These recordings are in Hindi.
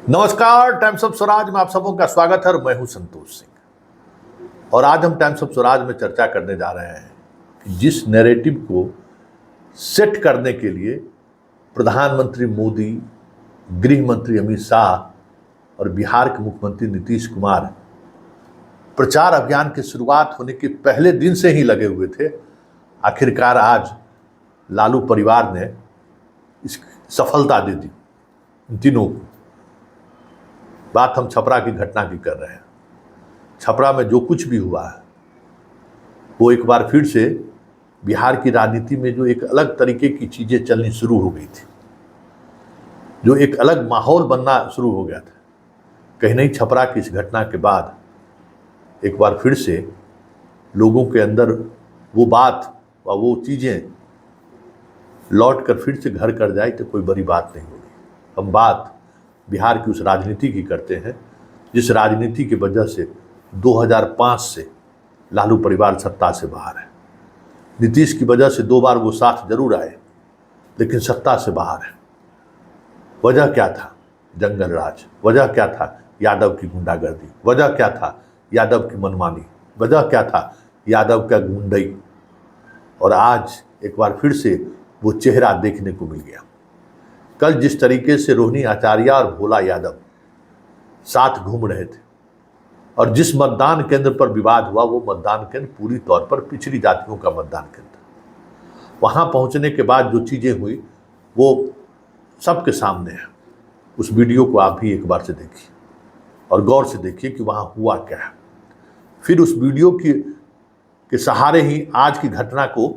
नमस्कार, टाइम्स ऑफ स्वराज में आप सबों का स्वागत है और मैं हूं संतोष सिंह। और आज हम टाइम्स ऑफ स्वराज में चर्चा करने जा रहे हैं कि जिस नैरेटिव को सेट करने के लिए प्रधानमंत्री मोदी, गृह मंत्री अमित शाह और बिहार के मुख्यमंत्री नीतीश कुमार प्रचार अभियान की शुरुआत होने के पहले दिन से ही लगे हुए थे, आखिरकार आज लालू परिवार ने इस सफलता दे दी इन तीनों को। बात हम छपरा की घटना की कर रहे हैं। छपरा में जो कुछ भी हुआ है वो एक बार फिर से बिहार की राजनीति में जो एक अलग तरीके की चीजें चलनी शुरू हो गई थी, जो एक अलग माहौल बनना शुरू हो गया था, कहीं नहीं छपरा की इस घटना के बाद एक बार फिर से लोगों के अंदर वो बात व वो चीजें लौट कर फिर से घर कर जाए तो कोई बड़ी बात नहीं होगी। हम बात बिहार की उस राजनीति की करते हैं जिस राजनीति की वजह से 2005 से लालू परिवार सत्ता से बाहर है। नीतीश की वजह से 2 बार वो साथ जरूर आए लेकिन सत्ता से बाहर है। वजह क्या था? जंगल राज। वजह क्या था? यादव की गुंडागर्दी। वजह क्या था? यादव की मनमानी। वजह क्या था? यादव का गुंडई। और आज एक बार फिर से वो चेहरा देखने को मिल गया। कल जिस तरीके से रोहिणी आचार्य और भोला यादव साथ घूम रहे थे और जिस मतदान केंद्र पर विवाद हुआ वो मतदान केंद्र पूरी तौर पर पिछड़ी जातियों का मतदान केंद्र। वहां पहुंचने के बाद जो चीजें हुई वो सबके सामने है। उस वीडियो को आप भी एक बार से देखिए और गौर से देखिए कि वहां हुआ क्या है। फिर उस वीडियो के सहारे ही आज की घटना को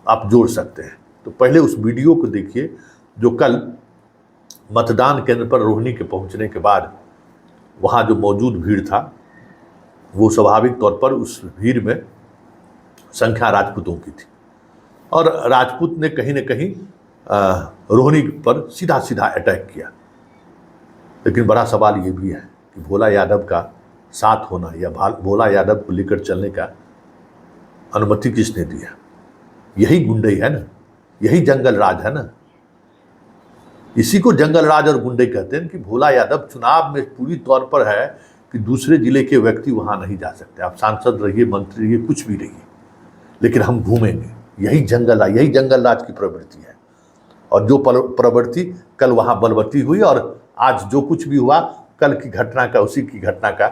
आप जोड़ सकते हैं। तो पहले उस वीडियो को देखिए जो कल मतदान केंद्र पर रोहिणी के पहुंचने के बाद वहां जो मौजूद भीड़ था वो स्वाभाविक तौर पर उस भीड़ में संख्या राजपूतों की थी और राजपूत ने कहीं न कहीं रोहिणी पर सीधा सीधा अटैक किया। लेकिन बड़ा सवाल ये भी है कि भोला यादव का साथ होना या भोला यादव को लेकर चलने का अनुमति किसने दिया? यही गुंडई है ना, यही जंगल राज है ना। इसी को जंगल राज और गुंडे कहते हैं कि भोला यादव चुनाव में पूरी तौर पर है कि दूसरे जिले के व्यक्ति वहां नहीं जा सकते। आप सांसद रहिए, मंत्री रहिए, कुछ भी रहिए, लेकिन हम घूमेंगे। यही जंगल राज की प्रवृत्ति है। और जो प्रवृत्ति कल वहां बलवती हुई और आज जो कुछ भी हुआ कल की घटना का, उसी की घटना का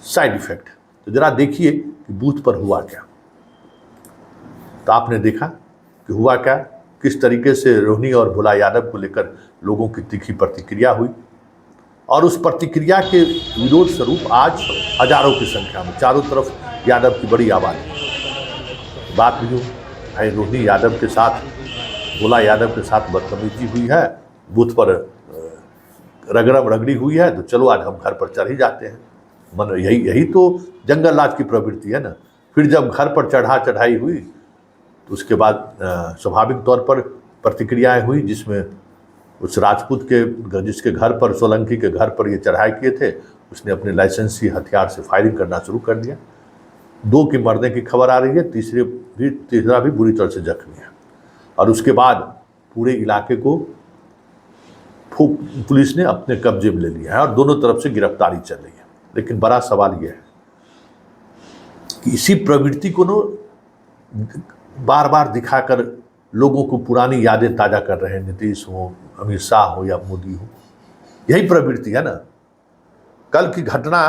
साइड इफेक्ट। तो जरा देखिए कि बूथ पर हुआ क्या। तो आपने देखा कि हुआ क्या, किस तरीके से रोहिणी और भोला यादव को लेकर लोगों की तीखी प्रतिक्रिया हुई और उस प्रतिक्रिया के विरोध स्वरूप आज हजारों की संख्या में चारों तरफ यादव की बड़ी आवाज है। बात भी हो भाई, रोहिणी यादव के साथ, भोला यादव के साथ बदतमीजी हुई है, बूथ पर रगड़म रगड़ी हुई है, तो चलो आज हम घर पर चढ़ ही जाते हैं। मन यही तो जंगल राज की प्रवृत्ति है ना। फिर जब घर पर चढ़ाई हुई तो उसके बाद स्वाभाविक तौर पर प्रतिक्रियाएं हुई जिसमें उस राजपूत के जिसके घर पर, सोलंकी के घर पर ये चढ़ाई किए थे, उसने अपने लाइसेंसी हथियार से फायरिंग करना शुरू कर दिया। 2 के मरने की खबर आ रही है, तीसरा भी बुरी तरह से जख्मी है। और उसके बाद पूरे इलाके को पुलिस ने अपने कब्जे में ले लिया है और दोनों तरफ से गिरफ्तारी चल रही है। लेकिन बड़ा सवाल यह है कि इसी प्रवृत्ति को बार बार दिखाकर लोगों को पुरानी यादें ताज़ा कर रहे हैं। नीतीश हो, अमित शाह हो या मोदी हो, यही प्रवृत्ति है ना। कल की घटना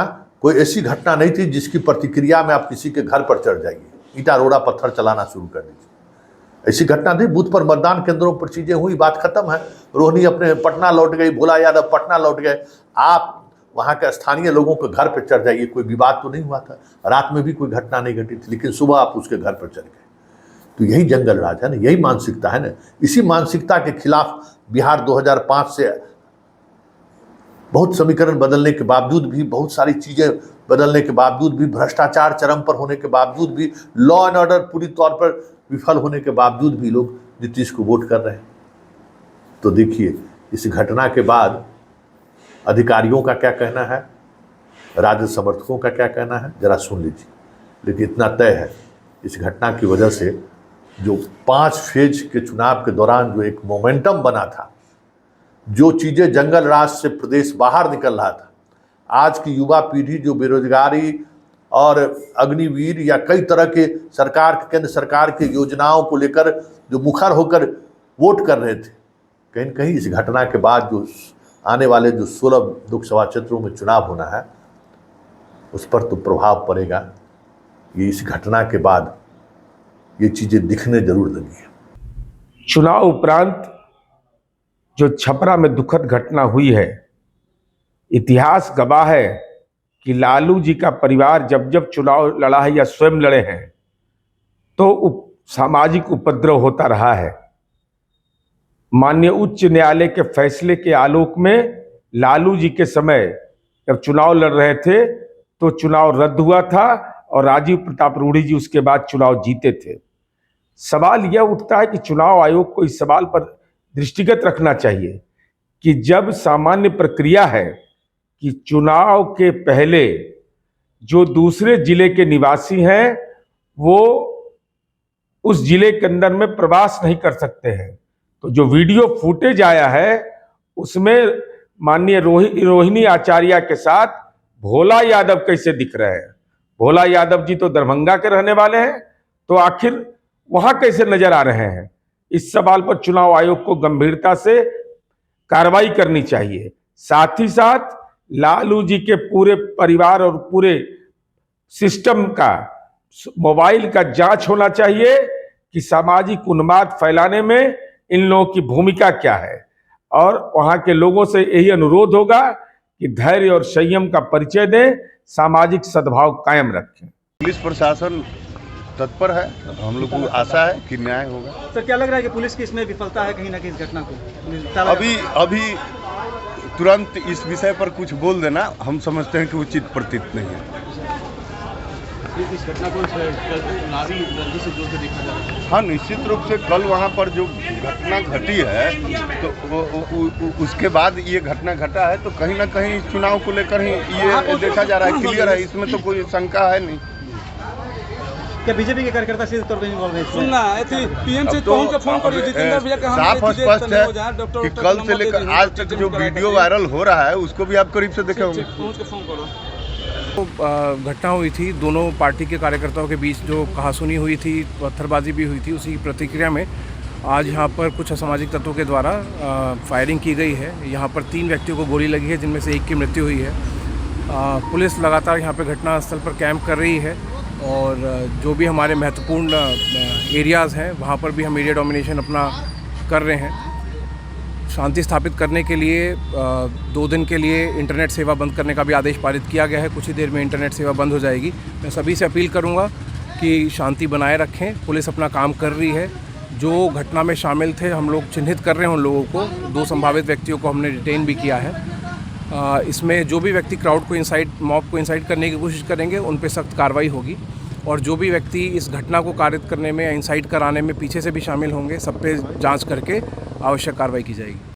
कोई ऐसी घटना नहीं थी जिसकी प्रतिक्रिया में आप किसी के घर पर चढ़ जाइए, ईटा रोड़ा पत्थर चलाना शुरू कर दीजिए। ऐसी घटना थी, बूथ पर मतदान केंद्रों पर चीजें हुई, बात खत्म है। रोहिणी अपने पटना लौट गई, भोला यादव पटना लौट गए, आप वहाँ के स्थानीय लोगों के घर पर चढ़ जाइए, कोई विवाद तो नहीं हुआ था। रात में भी कोई घटना नहीं घटी थी, लेकिन सुबह आप उसके घर पर चढ़ गए। तो यही जंगल राज है ना, यही मानसिकता है ना। इसी मानसिकता के खिलाफ बिहार 2005 से बहुत समीकरण बदलने के बावजूद भी, बहुत सारी चीजें बदलने के बावजूद भी, भ्रष्टाचार चरम पर होने के बावजूद भी, लॉ एंड ऑर्डर पूरी तौर पर विफल होने के बावजूद भी लोग नीतीश को वोट कर रहे हैं। तो देखिए इस घटना के बाद अधिकारियों का क्या कहना है, राजद समर्थकों का क्या कहना है, जरा सुन लीजिए। लेकिन इतना तय है, इस घटना की वजह से जो 5 फेज के चुनाव के दौरान जो एक मोमेंटम बना था जो चीज़ें जंगल राज से प्रदेश बाहर निकल रहा था, आज की युवा पीढ़ी जो बेरोजगारी और अग्निवीर या कई तरह के सरकार केंद्र सरकार की योजनाओं को लेकर जो मुखर होकर वोट कर रहे थे, कहीं न कहीं इस घटना के बाद जो आने वाले जो 16 लोकसभा क्षेत्रों में चुनाव होना है उस पर तो प्रभाव पड़ेगा। ये इस घटना के बाद ये चीज़ें दिखने जरूर लगी है। चुनाव उपरांत जो छपरा में दुखद घटना हुई है, इतिहास गवाह है कि लालू जी का परिवार जब जब चुनाव लड़ा है या स्वयं लड़े हैं तो सामाजिक उपद्रव होता रहा है। माननीय उच्च न्यायालय के फैसले के आलोक में लालू जी के समय जब चुनाव लड़ रहे थे तो चुनाव रद्द हुआ था और राजीव प्रताप रूढ़ी जी उसके बाद चुनाव जीते थे। सवाल यह उठता है कि चुनाव आयोग को इस सवाल पर दृष्टिगत रखना चाहिए कि जब सामान्य प्रक्रिया है कि चुनाव के पहले जो दूसरे जिले के निवासी हैं वो उस जिले के अंदर में प्रवास नहीं कर सकते हैं, तो जो वीडियो फुटेज आया है उसमें माननीय रोहिणी आचार्य के साथ भोला यादव कैसे दिख रहे हैं। भोला यादव जी तो दरभंगा के रहने वाले हैं, तो आखिर वहां कैसे नजर आ रहे हैं। इस सवाल पर चुनाव आयोग को गंभीरता से कार्रवाई करनी चाहिए। साथ ही साथ लालू जी के पूरे परिवार और पूरे सिस्टम का मोबाइल का जांच होना चाहिए कि सामाजिक उन्माद फैलाने में इन लोगों की भूमिका क्या है, और वहां के लोगों से यही अनुरोध होगा कि धैर्य और संयम का परिचय दें, सामाजिक सद्भाव कायम रखें। पुलिस प्रशासन तत्पर है, हम लोग को आशा है कि न्याय होगा। सर, क्या लग रहा है कि पुलिस की इसमें विफलता है कहीं ना कहीं इस घटना को? अभी तुरंत इस विषय पर कुछ बोल देना हम समझते हैं कि उचित प्रतीत नहीं है। इस घटना को नारी रंजिश से जोड़ के देखा जा रहा है। हाँ, निश्चित रूप से कल वहाँ पर जो घटना घटी है तो उसके बाद ये घटना घटा है, तो कहीं ना कहीं चुनाव को लेकर ही ये देखा जा रहा है। क्लियर है, इसमें तो कोई शंका है नहीं। क्या बीजेपी के कार्यकर्ता सीधे तौर पर इन्वॉल्व है? सुनना पीएम से पहुंच के फोन करिए जितेंद्र भैया का। साफ स्पष्ट है कि कल से लेकर आज तक जो वीडियो वायरल हो रहा है उसको भी आप करीब से देखे होंगे। पहुंच के फोन करो। तो घटना हुई थी, दोनों पार्टी के कार्यकर्ताओं के बीच जो कहासुनी हुई थी, पत्थरबाजी भी हुई थी, उसी की प्रतिक्रिया में आज यहाँ पर कुछ असामाजिक तत्वों के द्वारा फायरिंग की गई है। यहाँ पर 3 व्यक्तियों को गोली लगी है, जिनमें से 1 की मृत्यु हुई है। पुलिस लगातार यहाँ पर घटनास्थल पर कैंप कर रही है और जो भी हमारे महत्वपूर्ण एरियाज़ हैं वहाँ पर भी हम एरिया डोमिनेशन अपना कर रहे हैं। शांति स्थापित करने के लिए 2 दिन के लिए इंटरनेट सेवा बंद करने का भी आदेश पारित किया गया है। कुछ ही देर में इंटरनेट सेवा बंद हो जाएगी। मैं सभी से अपील करूंगा कि शांति बनाए रखें। पुलिस अपना काम कर रही है। जो घटना में शामिल थे हम लोग चिन्हित कर रहे हैं उन लोगों को। 2 संभावित व्यक्तियों को हमने डिटेन भी किया है। इसमें जो भी व्यक्ति क्राउड को मॉब को इंसाइट करने की कोशिश करेंगे उन पर सख्त कार्रवाई होगी, और जो भी व्यक्ति इस घटना को कारित करने में या इंसाइट कराने में पीछे से भी शामिल होंगे सब पे जांच करके आवश्यक कार्रवाई की जाएगी।